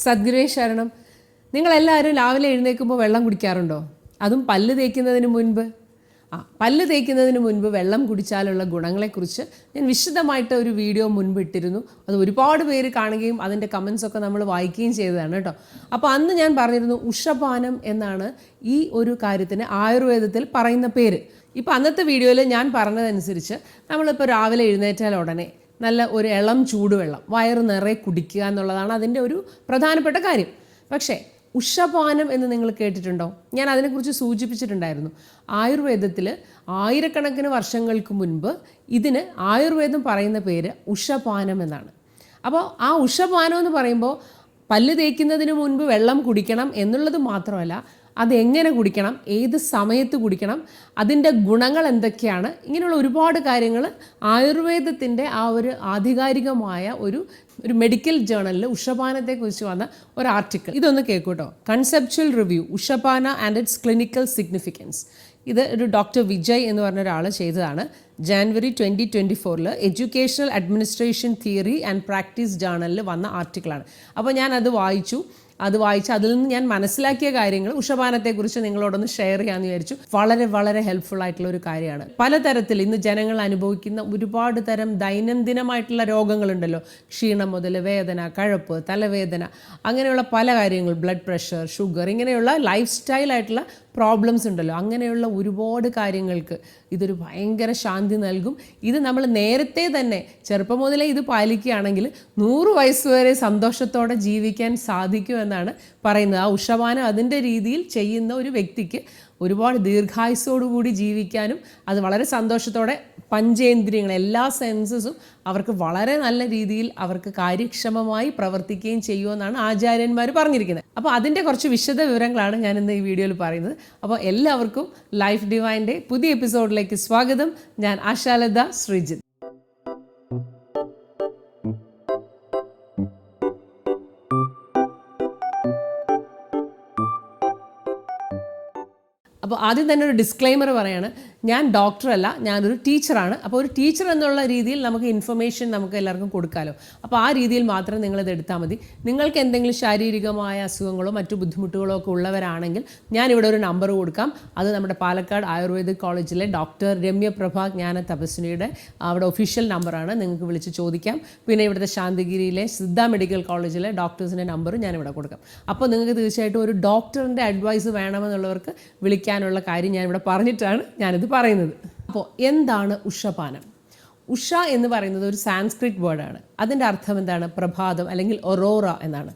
സദ്ഗുരേ ശരണം. നിങ്ങളെല്ലാവരും രാവിലെ എഴുന്നേൽക്കുമ്പോൾ വെള്ളം കുടിക്കാറുണ്ടോ? അതും പല്ല് തേക്കുന്നതിന് മുൻപ്. പല്ല് തേക്കുന്നതിന് മുൻപ് വെള്ളം കുടിച്ചാലുള്ള ഗുണങ്ങളെക്കുറിച്ച് ഞാൻ വിശദമായിട്ട് ഒരു വീഡിയോ മുൻപ് ഇട്ടിരുന്നു. അത് ഒരുപാട് പേര് കാണുകയും അതിൻ്റെ കമൻസൊക്കെ നമ്മൾ വായിക്കുകയും ചെയ്തതാണ് കേട്ടോ. അപ്പോൾ അന്ന് ഞാൻ പറഞ്ഞിരുന്നു ഉഷപാനം എന്നാണ് ഈ ഒരു കാര്യത്തിന് ആയുർവേദത്തിൽ പറയുന്ന പേര്. ഇപ്പോൾ അന്നത്തെ വീഡിയോയിൽ ഞാൻ പറഞ്ഞതനുസരിച്ച് നമ്മളിപ്പോൾ രാവിലെ എഴുന്നേറ്റാൽ ഉടനെ നല്ല ഒരു ഇളം ചൂടുവെള്ളം വയറ് നിറയെ കുടിക്കുക എന്നുള്ളതാണ് അതിൻ്റെ ഒരു പ്രധാനപ്പെട്ട കാര്യം. പക്ഷേ ഉഷപാനം എന്ന് നിങ്ങൾ കേട്ടിട്ടുണ്ടോ? ഞാൻ അതിനെക്കുറിച്ച് സൂചിപ്പിച്ചിട്ടുണ്ടായിരുന്നു. ആയുർവേദത്തിൽ ആയിരക്കണക്കിന് വർഷങ്ങൾക്ക് മുൻപ് ഇതിന് ആയുർവേദം പറയുന്ന പേര് ഉഷപാനം എന്നാണ്. അപ്പോൾ ആ ഉഷപാനം എന്ന് പറയുമ്പോൾ പല്ല് തേക്കുന്നതിന് മുൻപ് വെള്ളം കുടിക്കണം എന്നുള്ളത് മാത്രമല്ല, അതെങ്ങനെ കുടിക്കണം, ഏത് സമയത്ത് കുടിക്കണം, അതിൻ്റെ ഗുണങ്ങൾ എന്തൊക്കെയാണ്, ഇങ്ങനെയുള്ള ഒരുപാട് കാര്യങ്ങൾ ആയുർവേദത്തിൻ്റെ ആ ഒരു ആധികാരികമായ ഒരു മെഡിക്കൽ ജേണലിൽ ഉഷപാനത്തെക്കുറിച്ച് വന്ന ഒരു ആർട്ടിക്കിൾ. ഇതൊന്ന് കേൾക്കൂട്ടോ. കൺസെപ്ച്വൽ റിവ്യൂ ഉഷപാന ആൻഡ് ഇറ്റ്സ് ക്ലിനിക്കൽ സിഗ്നിഫിക്കൻസ്. ഇത് ഒരു ഡോക്ടർ വിജയ് എന്ന് പറഞ്ഞ ഒരാൾ ചെയ്തതാണ്. January 2024 educational administration theory and practice ജേണലിൽ വന്ന ആർട്ടിക്കിളാണ്. അപ്പോൾ ഞാൻ അത് വായിച്ച് അതിൽ നിന്ന് ഞാൻ മനസ്സിലാക്കിയ കാര്യങ്ങൾ ഉഷപാനത്തെക്കുറിച്ച് നിങ്ങളോടൊന്ന് ഷെയർ ചെയ്യാമെന്ന് വിചാരിച്ചു. വളരെ വളരെ ഹെൽപ്ഫുൾ ആയിട്ടുള്ള ഒരു കാര്യമാണ്. പലതരത്തിൽ ഇന്ന് ജനങ്ങൾ അനുഭവിക്കുന്ന ഒരുപാട് തരം ദൈനംദിനമായിട്ടുള്ള രോഗങ്ങളുണ്ടല്ലോ. ക്ഷീണം മുതൽ വേദന, കഴപ്പ്, തലവേദന, അങ്ങനെയുള്ള പല കാര്യങ്ങൾ, ബ്ലഡ് പ്രഷർ, ഷുഗർ, ഇങ്ങനെയുള്ള ലൈഫ് സ്റ്റൈലായിട്ടുള്ള പ്രോബ്ലംസ് ഉണ്ടല്ലോ. അങ്ങനെയുള്ള ഒരുപാട് കാര്യങ്ങൾക്ക് ഇതൊരു ഭയങ്കര ശാന്തി നൽകും. ഇത് നമ്മൾ നേരത്തെ തന്നെ ചെറുപ്പം മുതലേ ഇത് പാലിക്കുകയാണെങ്കിൽ 100 വയസ്സ് വരെ സന്തോഷത്തോടെ ജീവിക്കാൻ സാധിക്കും എന്നാണ് പറയുന്നത്. ആ ഉഷപാനം അതിൻ്റെ രീതിയിൽ ചെയ്യുന്ന ഒരു വ്യക്തിക്ക് ഒരുപാട് ദീർഘായുസ്സോടുകൂടി ജീവിക്കാനും അത് വളരെ സന്തോഷത്തോടെ പഞ്ചേന്ദ്രിയങ്ങൾ, എല്ലാ സെൻസസും അവർക്ക് വളരെ നല്ല രീതിയിൽ അവർക്ക് കാര്യക്ഷമമായി പ്രവർത്തിക്കുകയും ചെയ്യുമെന്നാണ് ആചാര്യന്മാർ പറഞ്ഞിരിക്കുന്നത്. അപ്പോൾ അതിൻ്റെ കുറച്ച് വിശദ വിവരങ്ങളാണ് ഞാൻ ഇന്ന് ഈ വീഡിയോയിൽ പറയുന്നത്. അപ്പോൾ എല്ലാവർക്കും ലൈഫ് ഡിവൈൻ്റെ പുതിയ എപ്പിസോഡിലേക്ക് സ്വാഗതം. ഞാൻ ആശാലത ശ്രീജിത്ത്. അപ്പോൾ ആദ്യം തന്നെ ഒരു ഡിസ്ക്ലെയിമർ പറയാണ്, ഞാൻ ഡോക്ടറല്ല, ഞാനൊരു ടീച്ചറാണ്. അപ്പോൾ ഒരു ടീച്ചർ എന്നുള്ള രീതിയിൽ നമുക്ക് ഇൻഫർമേഷൻ നമുക്ക് എല്ലാവർക്കും കൊടുക്കാമല്ലോ. അപ്പോൾ ആ രീതിയിൽ മാത്രം നിങ്ങളിത് എടുത്താൽ മതി. നിങ്ങൾക്ക് എന്തെങ്കിലും ശാരീരികമായ അസുഖങ്ങളോ മറ്റു ബുദ്ധിമുട്ടുകളോ ഒക്കെ ഉള്ളവരാണെങ്കിൽ ഞാനിവിടെ ഒരു നമ്പർ കൊടുക്കാം. അത് നമ്മുടെ പാലക്കാട് ആയുർവേദിക് കോളേജിലെ ഡോക്ടർ രമ്യപ്രഭ ജ്ഞാന തപസ്വിനിയുടെ അവിടെ ഒഫീഷ്യൽ നമ്പറാണ്. നിങ്ങൾക്ക് വിളിച്ച് ചോദിക്കാം. പിന്നെ ഇവിടുത്തെ ശാന്തിഗിരിയിലെ സിദ്ധ മെഡിക്കൽ കോളേജിലെ ഡോക്ടേഴ്സിൻ്റെ നമ്പറും ഞാനിവിടെ കൊടുക്കാം. അപ്പോൾ നിങ്ങൾക്ക് തീർച്ചയായിട്ടും ഒരു ഡോക്ടറിൻ്റെ അഡ്വൈസ് വേണമെന്നുള്ളവർക്ക് വിളിക്കാനുള്ള കാര്യം ഞാനിവിടെ പറഞ്ഞിട്ടാണ് ഞാനിത് പറയുന്നത്. അപ്പോൾ എന്താണ് ഉഷപാനം? ഉഷ എന്ന് പറയുന്നത് ഒരു സാൻസ്ക്രിറ്റ് വേർഡാണ്. അതിൻ്റെ അർത്ഥം എന്താണ്? പ്രഭാതം അല്ലെങ്കിൽ ഒറോറ എന്നാണ്.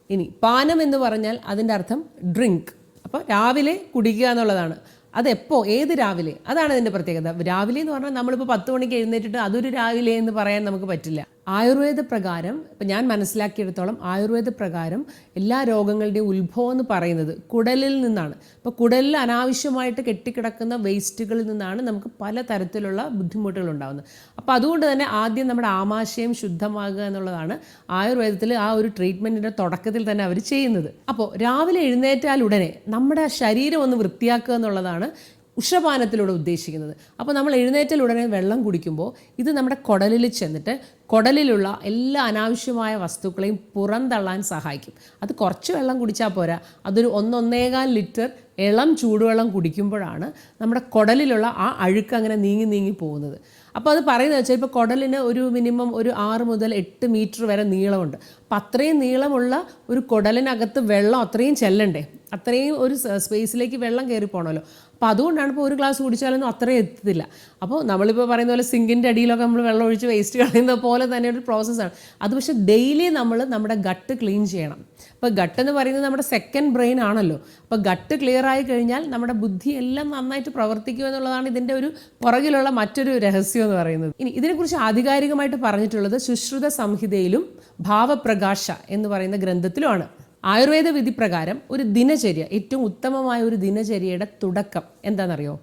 ഇനി പാനം എന്ന് പറഞ്ഞാൽ അതിൻ്റെ അർത്ഥം ഡ്രിങ്ക്. അപ്പോൾ രാവിലെ കുടിക്കുക എന്നുള്ളതാണ്. അതെപ്പോൾ, ഏത് രാവിലെ, അതാണ് അതിൻ്റെ പ്രത്യേകത. രാവിലെ എന്ന് പറഞ്ഞാൽ നമ്മളിപ്പോൾ 10 മണിക്ക് എഴുന്നേറ്റിട്ട് അതൊരു രാവിലെ എന്ന് പറയാൻ നമുക്ക് പറ്റില്ല. ആയുർവേദ പ്രകാരം, ഇപ്പം ഞാൻ മനസ്സിലാക്കിയെടുത്തോളം ആയുർവേദ പ്രകാരം എല്ലാ രോഗങ്ങളുടെയും ഉത്ഭവം എന്ന് പറയുന്നത് കുടലിൽ നിന്നാണ്. ഇപ്പോൾ കുടലിൽ അനാവശ്യമായിട്ട് കെട്ടിക്കിടക്കുന്ന വേസ്റ്റുകളിൽ നിന്നാണ് നമുക്ക് പല തരത്തിലുള്ള ബുദ്ധിമുട്ടുകൾ ഉണ്ടാകുന്നത്. അപ്പോൾ അതുകൊണ്ട് തന്നെ ആദ്യം നമ്മുടെ ആമാശയം ശുദ്ധമാകുക എന്നുള്ളതാണ് ആയുർവേദത്തിൽ ആ ഒരു ട്രീറ്റ്മെൻറ്റിൻ്റെ തുടക്കത്തിൽ തന്നെ അവർ ചെയ്യുന്നത്. അപ്പോൾ രാവിലെ എഴുന്നേറ്റാൽ ഉടനെ നമ്മുടെ ശരീരം ഒന്ന് വൃത്തിയാക്കുക എന്നുള്ളതാണ് ഉഷപാനത്തിലൂടെ ഉദ്ദേശിക്കുന്നത്. അപ്പോൾ നമ്മൾ എഴുന്നേറ്റൽ ഉടനെ വെള്ളം കുടിക്കുമ്പോൾ ഇത് നമ്മുടെ കുടലിൽ ചെന്നിട്ട് കുടലിലുള്ള എല്ലാ അനാവശ്യമായ വസ്തുക്കളെയും പുറന്തള്ളാൻ സഹായിക്കും. അത് കുറച്ച് വെള്ളം കുടിച്ചാൽ പോരാ, അതൊരു 1-1.25 ലിറ്റർ ഇളം ചൂടുവെള്ളം കുടിക്കുമ്പോഴാണ് നമ്മുടെ കുടലിലുള്ള ആ അഴുക്ക് അങ്ങനെ നീങ്ങി പോകുന്നത്. അപ്പോൾ അത് പറയുന്നത് വെച്ചാൽ ഇപ്പോൾ കുടലിന് ഒരു മിനിമം ഒരു 6 മുതൽ 8 മീറ്റർ വരെ നീളമുണ്ട്. അപ്പം അത്രയും നീളമുള്ള ഒരു കുടലിനകത്ത് വെള്ളം അത്രയും ചെല്ലണ്ടേ, അത്രയും ഒരു സ്പേസിലേക്ക് വെള്ളം കയറി പോകണമല്ലോ. അപ്പോൾ അതുകൊണ്ടാണ് ഇപ്പോൾ ഒരു ഗ്ലാസ് കുടിച്ചാലൊന്നും അത്രയും എത്തത്തില്ല. അപ്പോൾ നമ്മളിപ്പോൾ പറയുന്ന പോലെ സിങ്കിൻ്റെ അടിയിലൊക്കെ നമ്മൾ വെള്ളം ഒഴിച്ച് വേസ്റ്റ് കളയുന്ന പോലെ തന്നെ ഒരു പ്രോസസ്സാണ് അത്. പക്ഷേ ഡെയിലി നമ്മൾ നമ്മുടെ ഗട്ട് ക്ലീൻ ചെയ്യണം. അപ്പോൾ ഗട്ട് എന്ന് പറയുന്നത് നമ്മുടെ സെക്കൻഡ് ബ്രെയിൻ ആണല്ലോ. അപ്പോൾ ഗട്ട് ക്ലിയർ ആയി കഴിഞ്ഞാൽ നമ്മുടെ ബുദ്ധി എല്ലാം നന്നായിട്ട് പ്രവർത്തിക്കും എന്നുള്ളതാണ് ഇതിൻ്റെ ഒരു പുറകിലുള്ള മറ്റൊരു രഹസ്യം എന്ന് പറയുന്നത്. ഇനി ഇതിനെക്കുറിച്ച് ആധികാരികമായിട്ട് പറഞ്ഞിട്ടുള്ളത് സുശ്രുത സംഹിതയിലും ഭാവപ്രകാശ എന്ന് പറയുന്ന ഗ്രന്ഥത്തിലുമാണ്. ആയുർവേദ വിധി പ്രകാരം ഒരു ദിനചര്യ, ഏറ്റവും ഉത്തമമായ ഒരു ദിനചര്യയുടെ തുടക്കം എന്താണെന്നറിയോ?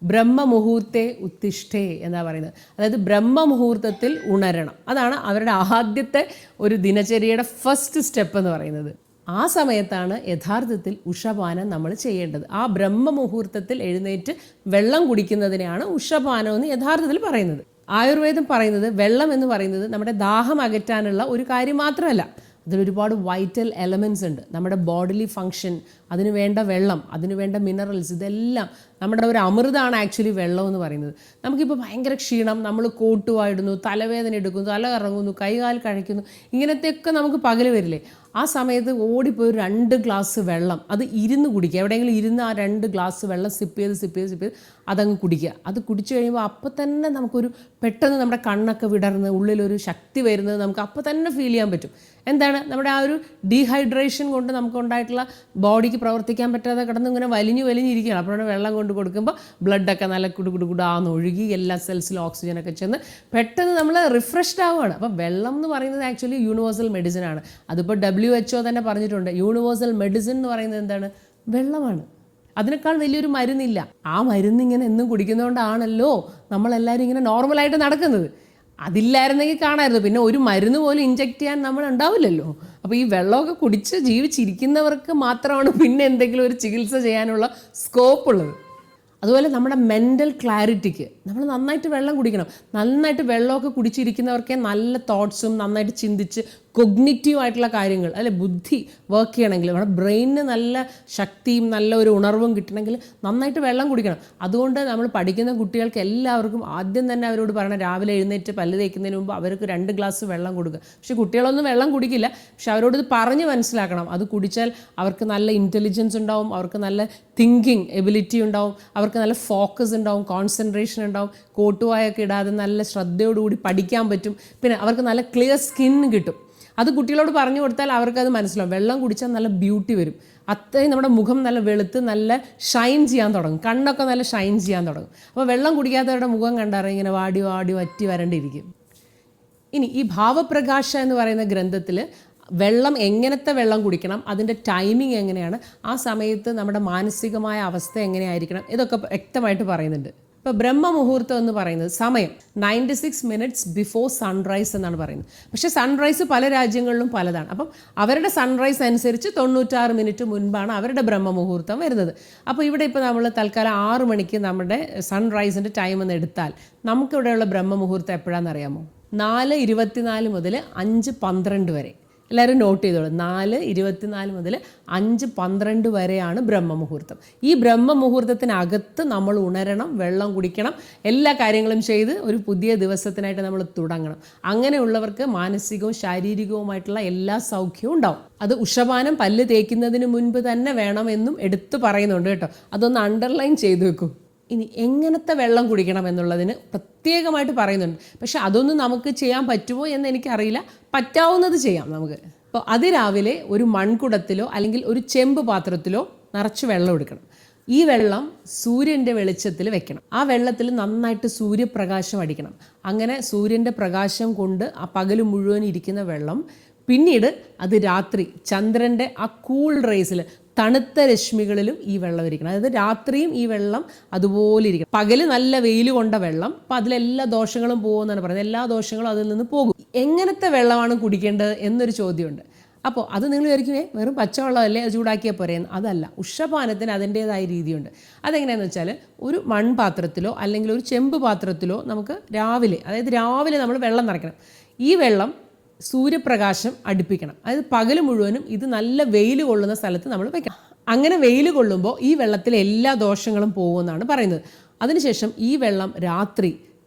ബ്രഹ്മമുഹൂർത്തെ ഉത്തിഷ്ഠേ എന്നാ പറയുന്നത്. അതായത് ബ്രഹ്മമുഹൂർത്തത്തിൽ ഉണരണം. അതാണ് അവരുടെ ആദ്യത്തെ ഒരു ദിനചര്യയുടെ ഫസ്റ്റ് സ്റ്റെപ്പ് എന്ന് പറയുന്നത്. ആ സമയത്താണ് യഥാർത്ഥത്തിൽ ഉഷപാനം നമ്മൾ ചെയ്യേണ്ടത്. ആ ബ്രഹ്മമുഹൂർത്തത്തിൽ എഴുന്നേറ്റ് വെള്ളം കുടിക്കുന്നതിനെയാണ് ഉഷപാനം എന്ന് യഥാർത്ഥത്തിൽ പറയുന്നത്. ആയുർവേദം പറയുന്നത് വെള്ളം എന്ന് പറയുന്നത് നമ്മുടെ ദാഹം അകറ്റാനുള്ള ഒരു കാര്യം മാത്രമല്ല, അതിലൊരുപാട് വൈറ്റൽ എലമെൻറ്റ്സ് ഉണ്ട്. നമ്മുടെ ബോഡിലി ഫങ്ഷൻ, അതിന് വേണ്ട വെള്ളം, അതിന് വേണ്ട മിനറൽസ്, ഇതെല്ലാം നമ്മുടെ ഒരു അമൃതമാണ് ആക്ച്വലി വെള്ളം എന്ന് പറയുന്നത്. നമുക്കിപ്പോൾ ഭയങ്കര ക്ഷീണം, നമ്മൾ കോട്ടുവായിടുന്നു, തലവേദന എടുക്കുന്നു, തല കറങ്ങുന്നു, കൈകാൽ കഴിക്കുന്നു, ഇങ്ങനത്തെയൊക്കെ നമുക്ക് പകൽ വരില്ലേ? ആ സമയത്ത് ഓടിപ്പോയി 2 ഗ്ലാസ് വെള്ളം അത് ഇരുന്ന് കുടിക്കുക. എവിടെയെങ്കിലും ഇരുന്ന് ആ 2 ഗ്ലാസ് വെള്ളം സിപ്പ് ചെയ്ത് അതങ്ങ് കുടിക്കുക. അത് കുടിച്ചു കഴിയുമ്പോൾ അപ്പം തന്നെ നമുക്കൊരു പെട്ടെന്ന് നമ്മുടെ കണ്ണൊക്കെ വിടർന്ന് ഉള്ളിലൊരു ശക്തി വരുന്നത് നമുക്ക് അപ്പം തന്നെ ഫീൽ ചെയ്യാൻ പറ്റും. എന്താണ്, നമ്മുടെ ആ ഒരു ഡീഹൈഡ്രേഷൻ കൊണ്ട് നമുക്കുണ്ടായിട്ടുള്ള ബോഡിക്ക് പ്രവർത്തിക്കാൻ പറ്റാതെ കിടന്ന് ഇങ്ങനെ വലിഞ്ഞിരിക്കുകയാണ്. അപ്പോഴാണ് വെള്ളം കൊണ്ട് കൊടുക്കുമ്പോൾ ബ്ലഡൊക്കെ നല്ല കുടുകുടാന്ന് ഒഴുകി എല്ലാ സെൽസിലും ഓക്സിജനൊക്കെ ചെന്ന് പെട്ടെന്ന് നമ്മൾ റിഫ്രഷ്ഡ് ആവുകയാണ്. അപ്പം വെള്ളം എന്ന് പറയുന്നത് ആക്ച്വലി യൂണിവേഴ്സൽ മെഡിസിൻ ആണ്. അതിപ്പോൾ WHO തന്നെ പറഞ്ഞിട്ടുണ്ട്, യൂണിവേഴ്സൽ മെഡിസിൻ എന്ന് പറയുന്നത് എന്താണ്? വെള്ളമാണ്. അതിനേക്കാൾ വലിയൊരു മരുന്നില്ല. ആ മരുന്ന് ഇങ്ങനെ എന്നും കുടിക്കുന്നതുകൊണ്ടാണല്ലോ നമ്മളെല്ലാവരും ഇങ്ങനെ നോർമലായിട്ട് നടക്കുന്നത്. അതില്ലായിരുന്നെങ്കിൽ കാണാമായിരുന്നു. പിന്നെ ഒരു മരുന്ന് പോലും ഇഞ്ചെക്ട് ചെയ്യാൻ നമ്മൾ ഉണ്ടാവില്ലല്ലോ. അപ്പോൾ ഈ വെള്ളമൊക്കെ കുടിച്ച് ജീവിച്ചിരിക്കുന്നവർക്ക് മാത്രമാണ് പിന്നെ എന്തെങ്കിലും ഒരു ചികിത്സ ചെയ്യാനുള്ള സ്കോപ്പ് ഉള്ളത്. അതുപോലെ നമ്മുടെ മെൻ്റൽ ക്ലാരിറ്റിക്ക് നമ്മൾ നന്നായിട്ട് വെള്ളം കുടിക്കണം. നന്നായിട്ട് വെള്ളമൊക്കെ കുടിച്ചിരിക്കുന്നവർക്കേ നല്ല തോട്ട്സും, നന്നായിട്ട് ചിന്തിച്ച് കൊഗ്നിറ്റീവ് ആയിട്ടുള്ള കാര്യങ്ങൾ, അല്ലെ ബുദ്ധി വർക്ക് ചെയ്യണമെങ്കിൽ, നമ്മുടെ ബ്രെയിനിന് നല്ല ശക്തിയും നല്ല ഒരു ഉണർവും കിട്ടണമെങ്കിൽ നന്നായിട്ട് വെള്ളം കുടിക്കണം. അതുകൊണ്ട് നമ്മൾ പഠിക്കുന്ന കുട്ടികൾക്ക് എല്ലാവർക്കും ആദ്യം തന്നെ അവരോട് പറയണം, രാവിലെ എഴുന്നേറ്റ് പല്ല് തേക്കുന്നതിന് മുമ്പ് അവർക്ക് 2 ഗ്ലാസ് വെള്ളം കൊടുക്കുക. പക്ഷേ കുട്ടികളൊന്നും വെള്ളം കുടിക്കില്ല. പക്ഷെ അവരോട് ഇത് പറഞ്ഞ് മനസ്സിലാക്കണം. അത് കുടിച്ചാൽ അവർക്ക് നല്ല ഇൻ്റലിജൻസ് ഉണ്ടാവും, അവർക്ക് നല്ല തിങ്കിങ് എബിലിറ്റി ഉണ്ടാവും, അവർക്ക് നല്ല ഫോക്കസ് ഉണ്ടാവും, കോൺസെൻട്രേഷൻ ഉണ്ടാവും, കോട്ടുവായൊക്കെ ഇടാതെ നല്ല ശ്രദ്ധയോടുകൂടി പഠിക്കാൻ പറ്റും. പിന്നെ അവർക്ക് നല്ല ക്ലിയർ സ്കിൻ കിട്ടും. അത് കുട്ടികളോട് പറഞ്ഞു കൊടുത്താൽ അവർക്കത് മനസ്സിലാവും. വെള്ളം കുടിച്ചാൽ നല്ല ബ്യൂട്ടി വരും. അത്രയും നമ്മുടെ മുഖം നല്ല വെളുത്ത് നല്ല ഷൈൻ ചെയ്യാൻ തുടങ്ങും, കണ്ണൊക്കെ നല്ല ഷൈൻ ചെയ്യാൻ തുടങ്ങും. അപ്പോൾ വെള്ളം കുടിക്കാത്തവരുടെ മുഖം കണ്ടാൽ ഇങ്ങനെ വാടി വറ്റി വരണ്ടിരിക്കും. ഇനി ഈ ഭാവപ്രകാശ എന്ന് പറയുന്ന ഗ്രന്ഥത്തിൽ വെള്ളം, എങ്ങനത്തെ വെള്ളം കുടിക്കണം, അതിൻ്റെ ടൈമിംഗ് എങ്ങനെയാണ്, ആ സമയത്ത് നമ്മുടെ മാനസികമായ അവസ്ഥ എങ്ങനെയായിരിക്കണം, ഇതൊക്കെ വ്യക്തമായിട്ട് പറയുന്നുണ്ട്. ഇപ്പോൾ ബ്രഹ്മമുഹൂർത്തം എന്ന് പറയുന്നത് സമയം 96 മിനിറ്റ്സ് ബിഫോർ സൺറൈസ് എന്നാണ് പറയുന്നത്. പക്ഷേ സൺറൈസ് പല രാജ്യങ്ങളിലും പലതാണ്. അപ്പം അവരുടെ സൺറൈസ് അനുസരിച്ച് 96 മിനിറ്റ് മുൻപാണ് അവരുടെ ബ്രഹ്മമുഹൂർത്തം വരുന്നത്. അപ്പോൾ ഇവിടെ ഇപ്പോൾ നമ്മൾ തൽക്കാലം 6 മണിക്ക് നമ്മുടെ സൺറൈസിൻ്റെ ടൈം എന്ന് എടുത്താൽ നമുക്കിവിടെയുള്ള ബ്രഹ്മമുഹൂർത്തം എപ്പോഴാണെന്ന് അറിയാമോ? 4:24 മുതൽ 5:12 വരെ. എല്ലാവരും നോട്ട് ചെയ്തോളൂ. 4:24 മുതൽ 5:12 വരെയാണ് ബ്രഹ്മമുഹൂർത്തം. ഈ ബ്രഹ്മമുഹൂർത്തത്തിനകത്ത് നമ്മൾ ഉണരണം, വെള്ളം കുടിക്കണം, എല്ലാ കാര്യങ്ങളും ചെയ്ത് ഒരു പുതിയ ദിവസത്തിനായിട്ട് നമ്മൾ തുടങ്ങണം. അങ്ങനെയുള്ളവർക്ക് മാനസികവും ശാരീരികവുമായിട്ടുള്ള എല്ലാ സൗഖ്യവും ഉണ്ടാവും. അത് ഉഷപാനം പല്ല് തേക്കുന്നതിന് മുൻപ് തന്നെ വേണമെന്നും എടുത്തു പറയുന്നുണ്ട് കേട്ടോ. അതൊന്ന് അണ്ടർലൈൻ ചെയ്തു വെക്കൂ. ഇനി എങ്ങനത്തെ വെള്ളം കുടിക്കണം എന്നുള്ളതിന് പ്രത്യേകമായിട്ട് പറയുന്നുണ്ട്. പക്ഷെ അതൊന്നും നമുക്ക് ചെയ്യാൻ പറ്റുമോ എന്ന് എനിക്കറിയില്ല. പറ്റാവുന്നത് ചെയ്യാം നമുക്ക്. അപ്പോൾ അതിരാവിലെ ഒരു മൺകുടത്തിലോ അല്ലെങ്കിൽ ഒരു ചെമ്പ് പാത്രത്തിലോ നിറച്ച് വെള്ളം എടുക്കണം. ഈ വെള്ളം സൂര്യൻ്റെ വെളിച്ചത്തിൽ വെക്കണം. ആ വെള്ളത്തിൽ നന്നായിട്ട് സൂര്യപ്രകാശം അടിക്കണം. അങ്ങനെ സൂര്യൻ്റെ പ്രകാശം കൊണ്ട് ആ പകൽ മുഴുവൻ ഇരിക്കുന്ന വെള്ളം പിന്നീട് അത് രാത്രി ചന്ദ്രൻ്റെ ആ കൂൾ റേസിൽ, തണുത്ത രശ്മികളിലും ഈ വെള്ളം ഇരിക്കണം. അതായത് രാത്രിയും ഈ വെള്ളം അതുപോലെ ഇരിക്കണം. പകല് നല്ല വെയിൽ കൊണ്ട വെള്ളം, അപ്പോൾ അതിലെല്ലാ ദോഷങ്ങളും പോകുമെന്നാണ് പറയുന്നത്. എല്ലാ ദോഷങ്ങളും അതിൽ നിന്ന് പോകും. എങ്ങനത്തെ വെള്ളമാണ് കുടിക്കേണ്ടത് എന്നൊരു ചോദ്യമുണ്ട്. അപ്പോൾ അത് നിങ്ങൾ വിചാരിക്കുമേ വെറും പച്ചവെള്ളമല്ലേ, അത് ചൂടാക്കിയാൽ പോരെ? അതല്ല, ഉഷപാനത്തിന് അതിൻ്റേതായ രീതിയുണ്ട്. അതെങ്ങനെയാണെന്ന് വെച്ചാൽ ഒരു മൺപാത്രത്തിലോ അല്ലെങ്കിൽ ഒരു ചെമ്പ് പാത്രത്തിലോ നമുക്ക് രാവിലെ നമ്മൾ വെള്ളം നിറയ്ക്കണം. ഈ വെള്ളം സൂര്യപ്രകാശം അടുപ്പിക്കണം. അതായത് പകൽ മുഴുവനും ഇത് നല്ല വെയിൽ കൊള്ളുന്ന സ്ഥലത്ത് നമ്മൾ വെക്കണം. അങ്ങനെ വെയിൽ കൊള്ളുമ്പോൾ ഈ വെള്ളത്തിലെ എല്ലാ ദോഷങ്ങളും പോകുമെന്നാണ് പറയുന്നത്. അതിനുശേഷം ഈ വെള്ളം രാത്രി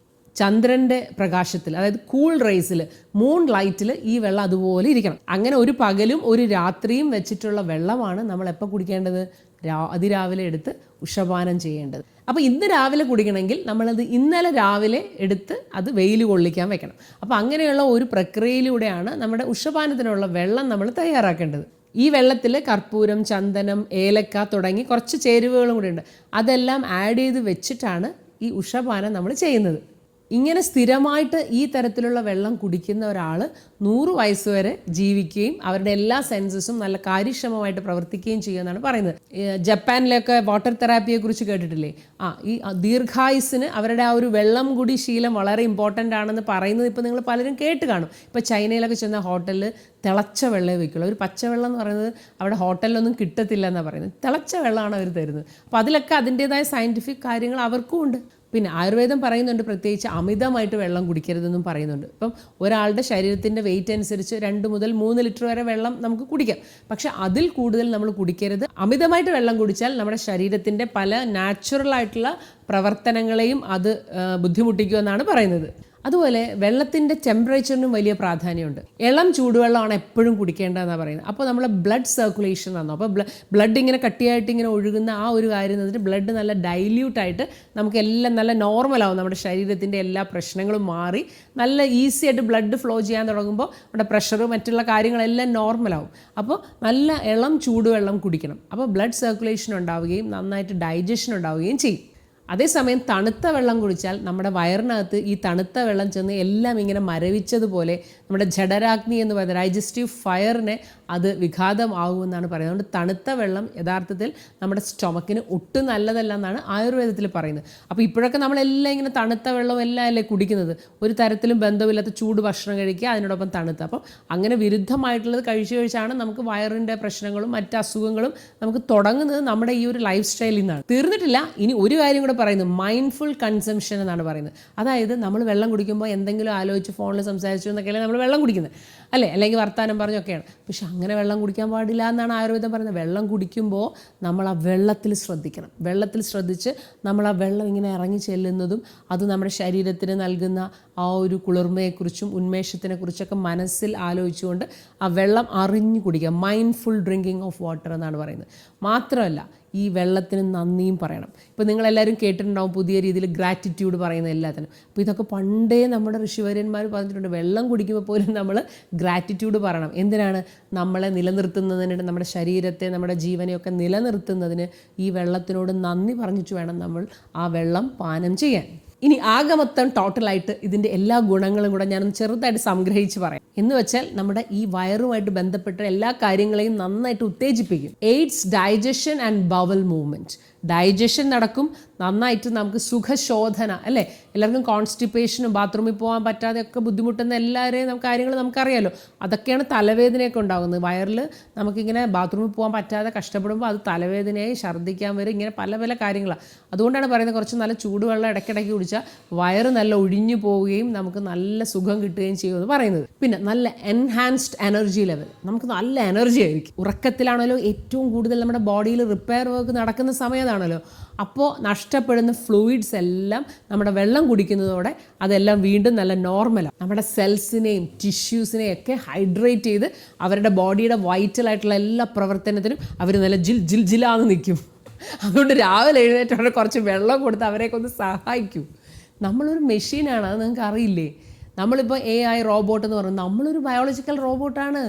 ചന്ദ്രൻ്റെ പ്രകാശത്തിൽ, അതായത് കൂൾ റേസിൽ, മൂൺ ലൈറ്റിൽ ഈ വെള്ളം അതുപോലെ ഇരിക്കണം. അങ്ങനെ ഒരു പകലും ഒരു രാത്രിയും വെച്ചിട്ടുള്ള വെള്ളമാണ് നമ്മൾ എപ്പോൾ കുടിക്കേണ്ടത്? അതിരാവിലെ എടുത്ത് ഉഷപാനം ചെയ്യേണ്ടത്. അപ്പോൾ ഇന്ന് രാവിലെ കുടിക്കണമെങ്കിൽ നമ്മളത് ഇന്നലെ രാവിലെ എടുത്ത് അത് വെയിൽ കൊള്ളിക്കാൻ വെക്കണം. അപ്പോൾ അങ്ങനെയുള്ള ഒരു പ്രക്രിയയിലൂടെയാണ് നമ്മുടെ ഉഷപാനത്തിനുള്ള വെള്ളം നമ്മൾ തയ്യാറാക്കേണ്ടത്. ഈ വെള്ളത്തിൽ കർപ്പൂരം, ചന്ദനം, ഏലക്ക തുടങ്ങി കുറച്ച് ചേരുവകളും കൂടി ഉണ്ട്. അതെല്ലാം ആഡ് ചെയ്ത് വെച്ചിട്ടാണ് ഈ ഉഷപാനം നമ്മൾ ചെയ്യുന്നത്. ഇങ്ങനെ സ്ഥിരമായിട്ട് ഈ തരത്തിലുള്ള വെള്ളം കുടിക്കുന്ന ഒരാൾ 100 വയസ്സ് വരെ ജീവിക്കുകയും അവരുടെ എല്ലാ സെൻസസും നല്ല കാര്യക്ഷമമായിട്ട് പ്രവർത്തിക്കുകയും ചെയ്യുമെന്നാണ് പറയുന്നത്. ജപ്പാനിലൊക്കെ വാട്ടർ തെറാപ്പിയെ കുറിച്ച് കേട്ടിട്ടില്ലേ? ഈ ദീർഘായുസിന് അവരുടെ ആ ഒരു വെള്ളം കുടി ശീലം വളരെ ഇമ്പോർട്ടൻ്റ് ആണെന്ന് പറയുന്നത് ഇപ്പോൾ നിങ്ങൾ പലരും കേട്ട് കാണും. ഇപ്പോൾ ചൈനയിലൊക്കെ ചെന്ന ഹോട്ടലിൽ തിളച്ച വെള്ളമേ വയ്ക്കുള്ളൂ. ഒരു പച്ചവെള്ളം എന്ന് പറയുന്നത് അവിടെ ഹോട്ടലിലൊന്നും കിട്ടത്തില്ല എന്നാണ് പറയുന്നത്. തിളച്ച വെള്ളമാണ് അവർ തരുന്നത്. അപ്പോൾ അതിലൊക്കെ അതിൻ്റേതായ സയൻറ്റിഫിക് കാര്യങ്ങൾ അവർക്കും ഉണ്ട്. പിന്നെ ആയുർവേദം പറയുന്നുണ്ട് പ്രത്യേകിച്ച് അമിതമായിട്ട് വെള്ളം കുടിക്കരുതെന്നും പറയുന്നുണ്ട്. ഇപ്പം ഒരാളുടെ ശരീരത്തിൻ്റെ വെയിറ്റ് അനുസരിച്ച് 2 മുതൽ 3 ലിറ്റർ വരെ വെള്ളം നമുക്ക് കുടിക്കാം. പക്ഷെ അതിൽ കൂടുതൽ നമ്മൾ കുടിക്കരുത്. അമിതമായിട്ട് വെള്ളം കുടിച്ചാൽ നമ്മുടെ ശരീരത്തിൻ്റെ പല നാച്ചുറലായിട്ടുള്ള പ്രവർത്തനങ്ങളെയും അത് ബുദ്ധിമുട്ടിക്കുമെന്നാണ് പറയുന്നത്. അതുപോലെ വെള്ളത്തിൻ്റെ ടെമ്പറേച്ചറിനും വലിയ പ്രാധാന്യമുണ്ട്. ഇളം ചൂടുവെള്ളമാണ് എപ്പോഴും കുടിക്കേണ്ടതെന്നാണ് പറയുന്നത്. അപ്പോൾ നമ്മളെ ബ്ലഡ് സർക്കുലേഷൻ ആണോ, അപ്പോൾ ബ്ലഡ് ഇങ്ങനെ കട്ടിയായിട്ട് ഇങ്ങനെ ഒഴുകുന്ന ആ ഒരു കാര്യം എന്നിട്ട് ബ്ലഡ് നല്ല ഡൈല്യൂട്ടായിട്ട് നമുക്കെല്ലാം നല്ല നോർമലാവും. നമ്മുടെ ശരീരത്തിൻ്റെ എല്ലാ പ്രശ്നങ്ങളും മാറി നല്ല ഈസി ആയിട്ട് ബ്ലഡ് ഫ്ലോ ചെയ്യാൻ തുടങ്ങുമ്പോൾ നമ്മുടെ പ്രഷർ മറ്റുള്ള കാര്യങ്ങളെല്ലാം നോർമലാവും. അപ്പോൾ നല്ല ഇളം ചൂടുവെള്ളം കുടിക്കണം. അപ്പോൾ ബ്ലഡ് സർക്കുലേഷൻ ഉണ്ടാവുകയും നന്നായിട്ട് ഡൈജഷൻ ഉണ്ടാവുകയും ചെയ്യും. അതേസമയം തണുത്ത വെള്ളം കുടിച്ചാൽ നമ്മുടെ വയറിനകത്ത് ഈ തണുത്ത വെള്ളം ചെന്ന് എല്ലാം ഇങ്ങനെ മരവിച്ചതുപോലെ നമ്മുടെ ജഠരാഗ്നി എന്ന് പറയുന്നത് ഡൈജസ്റ്റീവ് ഫയറിനെ അത് വിഘാതമാകുമെന്നാണ് പറയുന്നത്. അതുകൊണ്ട് തണുത്ത വെള്ളം യഥാർത്ഥത്തിൽ നമ്മുടെ സ്റ്റൊമക്കിന് ഒട്ടും നല്ലതല്ല എന്നാണ് ആയുർവേദത്തിൽ പറയുന്നത്. അപ്പോൾ ഇപ്പോഴൊക്കെ നമ്മളെല്ലാം ഇങ്ങനെ തണുത്ത വെള്ളം എല്ലാം അല്ലേ കുടിക്കുന്നത്. ഒരു തരത്തിലും ബന്ധമില്ലാത്ത ചൂട് ഭക്ഷണം കഴിക്കുക, അതിനോടൊപ്പം തണുത്ത. അപ്പം അങ്ങനെ വിരുദ്ധമായിട്ടുള്ളത് കഴിച്ചാണ് നമുക്ക് വയറിൻ്റെ പ്രശ്നങ്ങളും മറ്റ് അസുഖങ്ങളും നമുക്ക് തുടങ്ങുന്നത് നമ്മുടെ ഈ ഒരു ലൈഫ് സ്റ്റൈലിൽ നിന്നാണ്. തീർന്നിട്ടില്ല, ഇനി ഒരു കാര്യം കൂടെ പറയുന്നത് മൈൻഡ്ഫുൾ കൺസംഷൻ എന്നാണ് പറയുന്നത്. അതായത് നമ്മൾ വെള്ളം കുടിക്കുമ്പോൾ എന്തെങ്കിലും ആലോചിച്ച് ഫോണിൽ സംസാരിച്ചു എന്നൊക്കെയല്ലേ നമ്മൾ വെള്ളം കുടിക്കുന്നത് അല്ലേ, അല്ലെങ്കിൽ വർത്താനം പറഞ്ഞൊക്കെയാണ്. പക്ഷെ അങ്ങനെ വെള്ളം കുടിക്കാൻ പാടില്ല എന്നാണ് ആയുർവേദം പറയുന്നത്. വെള്ളം കുടിക്കുമ്പോൾ നമ്മൾ ആ വെള്ളത്തിൽ ശ്രദ്ധിക്കണം. വെള്ളത്തിൽ ശ്രദ്ധിച്ച് നമ്മൾ ആ വെള്ളം ഇങ്ങനെ ഇറങ്ങി ചെല്ലുന്നതും അത് നമ്മുടെ ശരീരത്തിന് നൽകുന്ന ആ ഒരു കുളിർമയെക്കുറിച്ചും ഉന്മേഷത്തിനെക്കുറിച്ചൊക്കെ മനസ്സിൽ ആലോചിച്ചുകൊണ്ട് ആ വെള്ളം അറിഞ്ഞു കുടിക്കുക. മൈൻഡ്ഫുൾ ഡ്രിങ്കിങ് ഓഫ് വാട്ടർ എന്നാണ് പറയുന്നത്. മാത്രമല്ല ഈ വെള്ളത്തിന് നന്ദിയും പറയണം. ഇപ്പോൾ നിങ്ങളെല്ലാവരും കേട്ടിട്ടുണ്ടാവും പുതിയ രീതിയിൽ ഗ്രാറ്റിറ്റ്യൂഡ് പറയുന്ന എല്ലാത്തിനും. അപ്പോൾ ഇതൊക്കെ പണ്ടേ നമ്മുടെ ഋഷിവര്യന്മാർ പറഞ്ഞിട്ടുണ്ട്. വെള്ളം കുടിക്കുമ്പോൾ പോലും നമ്മൾ ഗ്രാറ്റിറ്റ്യൂഡ് പറയണം. എന്തിനാണ്? നമ്മളെ നിലനിർത്തുന്നതിന്, നമ്മുടെ ശരീരത്തെ, നമ്മുടെ ജീവനെയൊക്കെ നിലനിർത്തുന്നതിന് ഈ വെള്ളത്തിനോട് നന്ദി പറഞ്ഞിട്ട് വേണം നമ്മൾ ആ വെള്ളം പാനം ചെയ്യാൻ. ഇനി ആകെ മൊത്തം ടോട്ടലായിട്ട് ഇതിൻ്റെ എല്ലാ ഗുണങ്ങളും കൂടെ ഞാനൊന്ന് ചെറുതായിട്ട് സംഗ്രഹിച്ച് പറയാം. എന്ന് വെച്ചാൽ നമ്മുടെ ഈ വയറുമായിട്ട് ബന്ധപ്പെട്ട എല്ലാ കാര്യങ്ങളെയും നന്നായിട്ട് ഉത്തേജിപ്പിക്കും. Aids digestion and bowel movement. Digestion നടക്കും, നന്നായിട്ട് നമുക്ക് സുഖശോധന അല്ലേ. എല്ലാവർക്കും കോൺസ്റ്റിപ്പേഷനും ബാത്റൂമിൽ പോകാൻ പറ്റാതെയൊക്കെ ബുദ്ധിമുട്ടുന്ന എല്ലാവരെയും കാര്യങ്ങൾ നമുക്കറിയാമല്ലോ. അതൊക്കെയാണ് തലവേദനയൊക്കെ ഉണ്ടാകുന്നത്. വയറിൽ നമുക്കിങ്ങനെ ബാത്റൂമിൽ പോകാൻ പറ്റാതെ കഷ്ടപ്പെടുമ്പോൾ അത് തലവേദനയായി ഛർദ്ദിക്കാൻ വരും, ഇങ്ങനെ പല പല കാര്യങ്ങളാണ്. അതുകൊണ്ടാണ് പറയുന്നത് കുറച്ച് നല്ല ചൂടുവെള്ളം ഇടയ്ക്കിടയ്ക്ക് കുടിച്ചാൽ വയറ് നല്ല ഒഴിഞ്ഞു പോവുകയും നമുക്ക് നല്ല സുഖം കിട്ടുകയും ചെയ്യുമെന്ന് പറയുന്നത്. പിന്നെ നല്ല എൻഹാൻസ്ഡ് എനർജി ലെവൽ, നമുക്ക് നല്ല എനർജി ആയിരിക്കും. ഉറക്കത്തിലാണല്ലോ ഏറ്റവും കൂടുതൽ നമ്മുടെ ബോഡിയിൽ റിപ്പയർ വർക്ക് നടക്കുന്ന സമയത്താണല്ലോ. അപ്പോൾ നഷ്ടപ്പെടുന്ന ഫ്ലൂയിഡ്സ് എല്ലാം നമ്മുടെ വെള്ളം കുടിക്കുന്നതോടെ അതെല്ലാം വീണ്ടും നല്ല നോർമലാണ്. നമ്മുടെ സെൽസിനെയും ടിഷ്യൂസിനെയും ഒക്കെ ഹൈഡ്രേറ്റ് ചെയ്ത് അവരുടെ ബോഡിയുടെ വൈറ്റലായിട്ടുള്ള എല്ലാ പ്രവർത്തനത്തിനും അവർ നല്ല ജില്ലാന്ന് നിൽക്കും. അതുകൊണ്ട് രാവിലെ എഴുന്നേറ്റവരെ കുറച്ച് വെള്ളം കൊടുത്ത് അവരെയൊക്കെ ഒന്ന് സഹായിക്കും. നമ്മളൊരു മെഷീനാണ്, അത് നിങ്ങൾക്ക് അറിയില്ലേ. നമ്മളിപ്പോൾ AI റോബോട്ട് എന്ന് പറയുന്നത് നമ്മളൊരു ബയോളജിക്കൽ റോബോട്ടാണ്.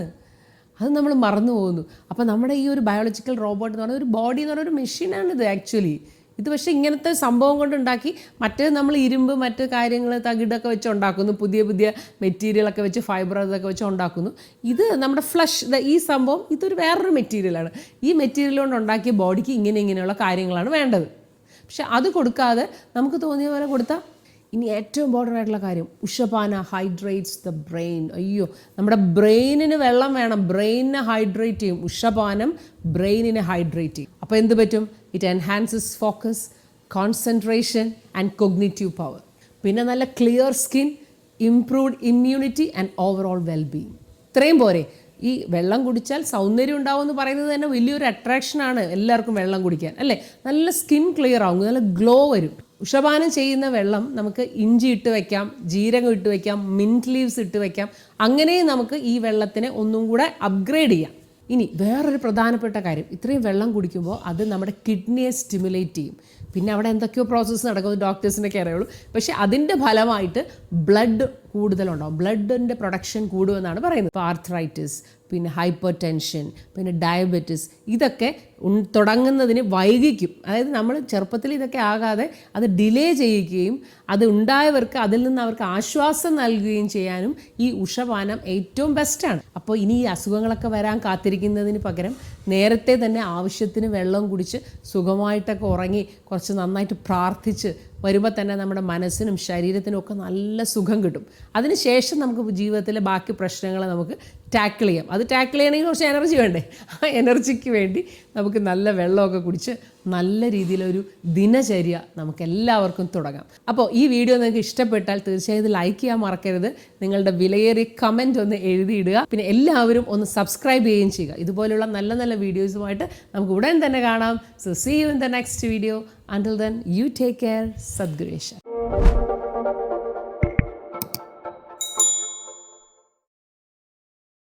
അത് നമ്മൾ മറന്നു പോകുന്നു. അപ്പോൾ നമ്മുടെ ഈ ഒരു ബയോളജിക്കൽ റോബോട്ട് എന്ന് പറയുന്നത് ഒരു ബോഡി എന്ന് പറയുന്ന ഒരു മെഷീനാണിത് ആക്ച്വലി. ഇത് പക്ഷേ ഇങ്ങനത്തെ സംഭവം കൊണ്ടുണ്ടാക്കി, മറ്റേത് നമ്മൾ ഇരുമ്പ് മറ്റ് കാര്യങ്ങൾ തകിടൊക്കെ വെച്ച് ഉണ്ടാക്കുന്നു, പുതിയ പുതിയ മെറ്റീരിയലൊക്കെ വെച്ച് ഫൈബർ അതൊക്കെ വെച്ച് ഉണ്ടാക്കുന്നു. ഇത് നമ്മുടെ ഫ്ലഷ്, ഈ സംഭവം ഇതൊരു വേറൊരു മെറ്റീരിയലാണ്. ഈ മെറ്റീരിയൽ കൊണ്ട് ഉണ്ടാക്കിയ ബോഡിക്ക് ഇങ്ങനെയുള്ള കാര്യങ്ങളാണ് വേണ്ടത്. പക്ഷെ അത് കൊടുക്കാതെ നമുക്ക് തോന്നിയ പോലെ കൊടുത്താൽ. ഇനി ഏറ്റവും ഇമ്പോർട്ടൻ്റ് ആയിട്ടുള്ള കാര്യം, ഉഷപാന ഹൈഡ്രേറ്റ്സ് ദ ബ്രെയിൻ. അയ്യോ, നമ്മുടെ ബ്രെയിനിന് വെള്ളം വേണം, ബ്രെയിനിനെ ഹൈഡ്രേറ്റ് ചെയ്യും. ഉഷപാനം ബ്രെയിനിനെ ഹൈഡ്രേറ്റ് ചെയ്യും. അപ്പോൾ എന്ത് പറ്റും? It enhances focus, concentration and cognitive power. പിന്നെ നല്ല clear skin, improved immunity and overall wellbeing. ഇത്രയും പോരെ? ഈ വെള്ളം കുടിച്ചാൽ സൗന്ദര്യം ഉണ്ടാവും എന്ന് പറയുന്നത് തന്നെ വലിയൊരു അട്രാക്ഷനാണ് എല്ലാവർക്കും വെള്ളം കുടിക്കാൻ അല്ലേ. നല്ല സ്കിൻ ക്ലിയർ ആവും, നല്ല ഗ്ലോ വരും. ഉഷപാനം ചെയ്യുന്ന വെള്ളം നമുക്ക് ഇഞ്ചി ഇട്ട് വയ്ക്കാം, ജീരകം ഇട്ട് വയ്ക്കാം, മിൻറ്റ് ലീവ്സ് ഇട്ട് വയ്ക്കാം. അങ്ങനെയും നമുക്ക് ഈ വെള്ളത്തിനെ ഒന്നും കൂടെ അപ്ഗ്രേഡ് ചെയ്യാം. ഇനി വേറൊരു പ്രധാനപ്പെട്ട കാര്യം, ഇത്രയും വെള്ളം കുടിക്കുമ്പോൾ അത് നമ്മുടെ കിഡ്നിയെ സ്റ്റിമുലേറ്റ് ചെയ്യും. പിന്നെ അവിടെ എന്തൊക്കെയോ പ്രോസസ്സ് നടക്കുന്നത് ഡോക്ടേഴ്സിനൊക്കെ അറിയുള്ളൂ. പക്ഷേ അതിൻ്റെ ഫലമായിട്ട് ബ്ലഡ് കൂടുതലുണ്ടാവും, ബ്ലഡിൻ്റെ പ്രൊഡക്ഷൻ കൂടുമെന്നാണ് പറയുന്നത്. ഇപ്പോൾ ആർത്രൈറ്റിസ്, പിന്നെ ഹൈപ്പർ ടെൻഷൻ, പിന്നെ ഡയബറ്റിസ്, ഇതൊക്കെ തുടങ്ങുന്നതിന് വൈകിക്കും. അതായത് നമ്മൾ ചെറുപ്പത്തിൽ ഇതൊക്കെ ആകാതെ അത് ഡിലേ ചെയ്യിക്കുകയും അത് ഉണ്ടായവർക്ക് അതിൽ നിന്ന് അവർക്ക് ആശ്വാസം നൽകുകയും ചെയ്യാനും ഈ ഉഷപാനം ഏറ്റവും ബെസ്റ്റാണ്. അപ്പോൾ ഇനി ഈ അസുഖങ്ങളൊക്കെ വരാൻ കാത്തിരിക്കുന്നതിന് പകരം നേരത്തെ തന്നെ ആവശ്യത്തിന് വെള്ളം കുടിച്ച് സുഖമായിട്ടൊക്കെ ഉറങ്ങി കുറച്ച് നന്നായിട്ട് പ്രാർത്ഥിച്ച് വരുമ്പോൾ തന്നെ നമ്മുടെ മനസ്സിനും ശരീരത്തിനും ഒക്കെ നല്ല സുഖം കിട്ടും. അതിനുശേഷം നമുക്ക് ജീവിതത്തിലെ ബാക്കി പ്രശ്നങ്ങളെ നമുക്ക് ടാക്കിൾ ചെയ്യാം. അത് ടാക്കിൾ ചെയ്യണമെങ്കിൽ കുറച്ച് എനർജി വേണ്ടേ? ആ എനർജിക്ക് വേണ്ടി നമുക്ക് നല്ല വെള്ളമൊക്കെ കുടിച്ച് നല്ല രീതിയിലൊരു ദിനചര്യ നമുക്ക് എല്ലാവർക്കും തുടങ്ങാം. അപ്പോൾ ഈ വീഡിയോ നിങ്ങൾക്ക് ഇഷ്ടപ്പെട്ടാൽ തീർച്ചയായും ലൈക്ക് ചെയ്യാൻ മറക്കരുത്. നിങ്ങളുടെ വിലയേറിയ കമൻറ്റ് ഒന്ന് എഴുതിയിടുക. പിന്നെ എല്ലാവരും ഒന്ന് സബ്സ്ക്രൈബ് ചെയ്യുകയും ചെയ്യുക. ഇതുപോലുള്ള നല്ല നല്ല വീഡിയോസുമായിട്ട് നമുക്ക് ഉടൻ തന്നെ കാണാം. So see you in the next video. Until then, you take care. Sadgureshah.